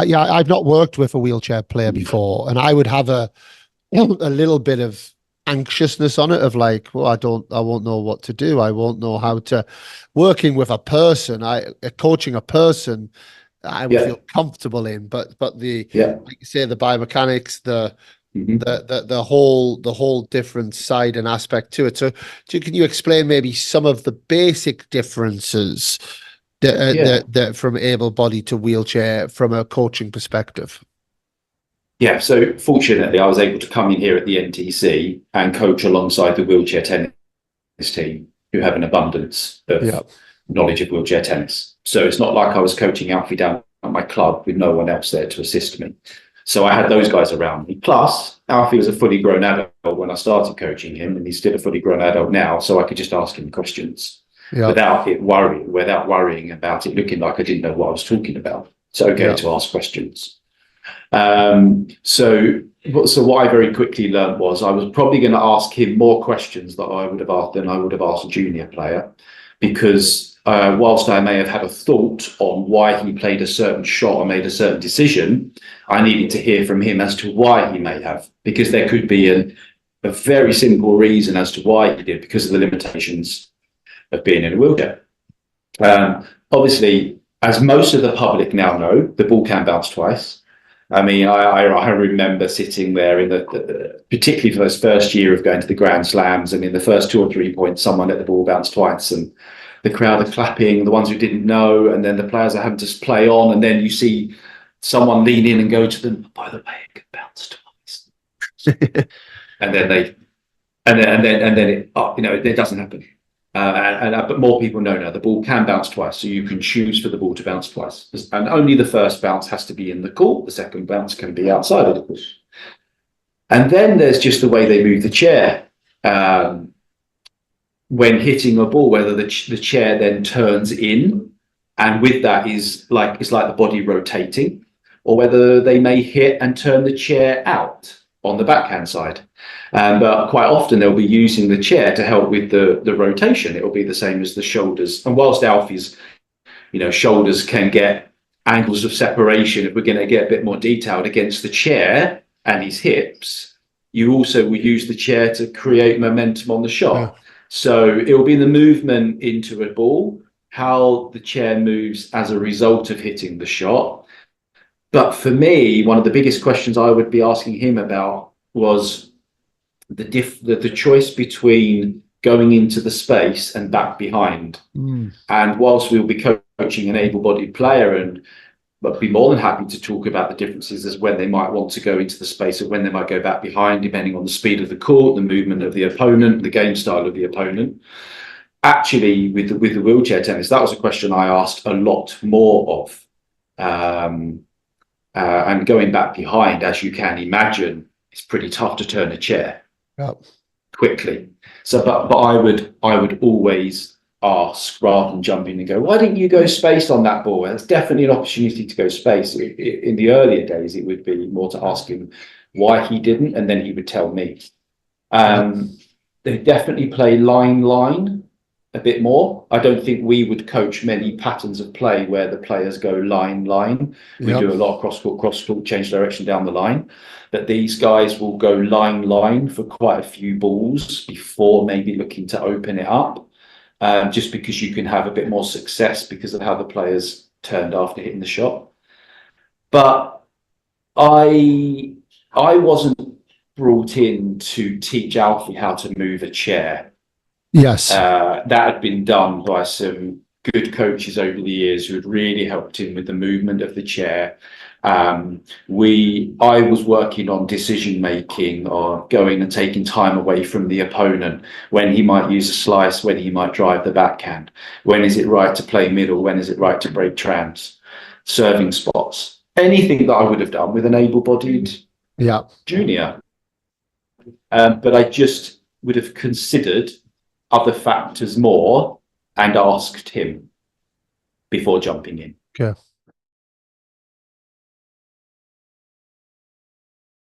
Yeah, I've not worked with a wheelchair player before, and I would have a little bit of anxiousness on it of like, well, I won't know what to do. I won't know how to working with a person. Coaching a person, I would Yeah, feel comfortable in, but yeah. like you say, the biomechanics, Hmm. the whole different side and aspect to it. So, can you explain maybe some of the basic differences Yeah. that from able-bodied to wheelchair from a coaching perspective? Yeah, so fortunately, I was able to come in here at the NTC and coach alongside the wheelchair tennis team, who have an abundance Yeah, of knowledge of wheelchair tennis. So it's not like I was coaching Alfie down at my club with no one else there to assist me. So I had those guys around me. Plus, Alfie was a fully grown adult when I started coaching him, and he's still a fully grown adult now. So I could just ask him questions yeah, without worrying about it looking like I didn't know what I was talking about. It's okay yeah, to ask questions. So what I very quickly learned was I was probably going to ask him more questions that I would have asked than I would have asked a junior player, because whilst I may have had a thought on why he played a certain shot or made a certain decision, I needed to hear from him as to why he may have, because there could be a very simple reason as to why he did, because of the limitations of being in a wheelchair. Obviously, as most of the public now know, the ball can bounce twice. I mean, I remember sitting there particularly for those first year of going to the Grand Slams, and in the first 2 or 3 points, someone let the ball bounce twice, and the crowd are clapping, the ones who didn't know, and then the players are having to play on, and then you see someone lean in and go to them, by the way, it can bounce twice, and then they, and then it, it doesn't happen. But more people know now the ball can bounce twice, so you can choose for the ball to bounce twice, and only the first bounce has to be in the court. The second bounce can be outside of the court. And then there's just the way they move the chair when hitting a ball, whether the chair then turns in, and with that it's like the body rotating, or whether they may hit and turn the chair out on the backhand side. But quite often they'll be using the chair to help with the rotation. It'll be the same as the shoulders. And whilst Alfie's, shoulders can get angles of separation, if we're going to get a bit more detailed, against the chair and his hips, you also will use the chair to create momentum on the yeah, shot. So it will be the movement into a ball, how the chair moves as a result of hitting the shot. But for me, one of the biggest questions I would be asking him about was the choice between going into the space and back behind. mm, And whilst we'll be coaching an able-bodied player, and but be more than happy to talk about the differences as when they might want to go into the space or when they might go back behind, depending on the speed of the court, the movement of the opponent, the game style of the opponent. Actually, with the wheelchair tennis, that was a question I asked a lot more of. And going back behind, as you can imagine, it's pretty tough to turn a chair yeah, quickly. So, but I would always ask, rather than jumping and go, why didn't you go space on that ball? There's definitely an opportunity to go space. In the earlier days, it would be more to ask him why he didn't, and then he would tell me. yeah, They definitely play line a bit more. I don't think we would coach many patterns of play where the players go line. We yeah, do a lot of cross court, change direction down the line. But these guys will go line for quite a few balls before maybe looking to open it up, just because you can have a bit more success because of how the players turned after hitting the shot. But I wasn't brought in to teach Alfie how to move a chair. yes, That had been done by some good coaches over the years who had really helped him with the movement of the chair. I was working on decision making, or going and taking time away from the opponent, when he might use a slice, when he might drive the backhand, when is it right to play middle, when is it right to break trams, serving spots, anything that I would have done with an able-bodied yeah, junior. But I just would have considered other factors more and asked him before jumping in. okay.